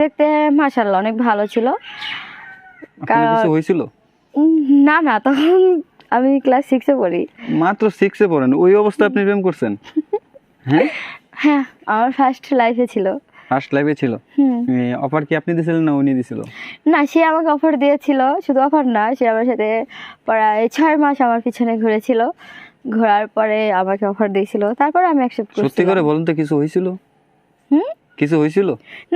দেখতে মাশাআল্লাহ অনেক ভালো ছিল। আপনার কিছু হয়েছিল? না না, তখন আমি ক্লাস 6 এ পড়ি। মাত্র 6 এ পড়েন, ওই অবস্থায় আপনি প্রেম করছেন? হ্যাঁ হ্যাঁ, আমার ফার্স্ট লাইফে ছিল। ফার্স্ট লাইফে ছিল? অফার কি আপনি দিছিলেন না উনি দিছিল? না, সে আমাকে অফার দিয়েছিল, শুধু অফার না, সে আমার সাথে প্রায় 6 মাস আমার পিছনে ঘুরেছিল। ঘোরার পরে আমাকে অফার দিয়েছিল, তারপরে আমি অ্যাকসেপ্ট করেছি। সত্যি করে বলুন তো, কিছু হয়েছিল? কিছু হয়েছিল?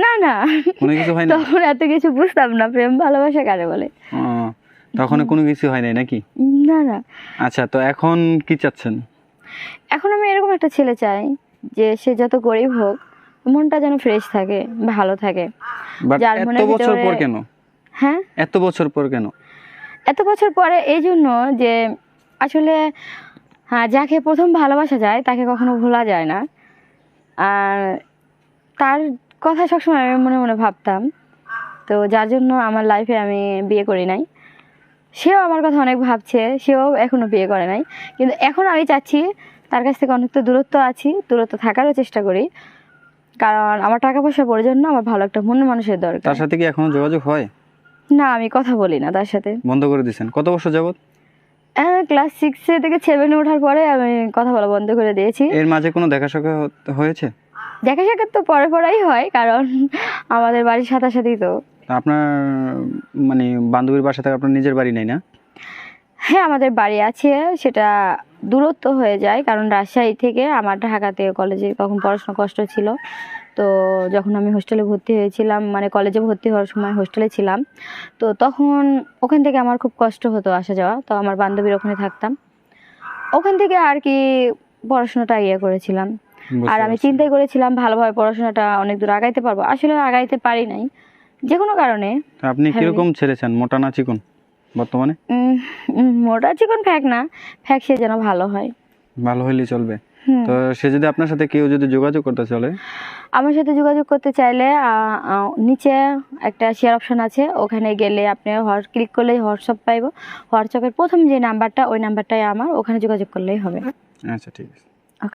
না না, কোনো কিছু হয় না? তখন এত কিছু বুঝতাম না, প্রেম ভালোবাসা কারে বলে। তখন কোনো কিছু হয় নাই নাকি? না না। আচ্ছা, তো এখন কি চাচ্ছেন? এখন আমি এরকম একটা ছেলে চাই যে সে যত গরিব হোক, মনটা যেন ফ্রেশ থাকে, ভালো থাকে। যার মনে এত বছর পর কেন? হ্যাঁ, এত বছর পর কেন? এত বছর পরে এই জন্য যে আসলে হ্যাঁ, যাকে প্রথম ভালোবাসা যায় তাকে কখনো ভোলা যায় না। আর তার কথা সবসময় আমি মনে মনে ভাবতাম, তো যার জন্য আমার লাইফে আমি বিয়ে করি নাই। সেও আমার কথা অনেক ভাবছে, সেও এখনও বিয়ে করে নাই। কিন্তু এখন আমি চাচ্ছি তার কাছ থেকে অনেক তো দূরত্ব আছি, দূরত্ব থাকারও চেষ্টা করি, কারণ আমার টাকা পয়সার প্রয়োজন না, আমার ভালো একটা মন মানুষের দরকার। তার সাথে কি এখনো যোগাযোগ হয়? না, আমি কথা বলি না তার সাথে। বন্ধ করে দিয়েছেন? কত বছর যাবত? ক্লাস 6 থেকে 7 ওঠার পরে আমি কথা বলা বন্ধ করে দিয়েছি। এর মাঝে কোনো দেখা সাক্ষাৎ হয়েছে? দেখা সাক্ষাৎ তো পরে পরেই হয়, কারণ আমাদের বাড়ির সাথে তো। আপনার মানে বান্ধবীর বাসা থেকে আপনার নিজের বাড়ি নাই না? হ্যাঁ, আমাদের বাড়ি আছে, সেটা দূরত্ব হয়ে যায়, কারণ রাজশাহী থেকে আমার ঢাকাতে কলেজে তখন পড়াশোনা কষ্ট ছিল। তো যখন আমি হোস্টেলে ভর্তি হয়েছিলাম, মানে কলেজে ভর্তি হওয়ার সময় হোস্টেলে ছিলাম, তো তখন ওখান থেকে আমার খুব কষ্ট হতো আসা যাওয়া। তো আমার বান্ধবীর ওখানে থাকতাম, ওখান থেকে আর কি পড়াশোনাটা করেছিলাম। আর আমি চিন্তাই করেছিলাম ভালোভাবে পড়াশোনাটা অনেক দূর আগাইতে পারবো, আসলে আগাইতে পারি নাই যে কোনো কারণে। আপনি কিরকম ছেলে চান, মোটা না চিকন বর্তমানে? মোটা চিকন ফ্যাক না, ফ্যাক সে যেন ভালো হয়। ভালো হইলেই চলবে। তো সে যদি আপনার সাথে কেউ যদি যোগাযোগ করতে চলে? আমার সাথে যোগাযোগ করতে চাইলে নিচে একটা শেয়ার অপশন আছে, ওখানে গেলে আপনি ক্লিক করলেই হোয়াটসঅ্যাপ পাইব। হোয়াটসঅ্যাপের প্রথম যে নাম্বারটা, ওই নাম্বারটাই আমার, ওখানে যোগাযোগ করলেই হবে। আচ্ছা, ঠিক আছে।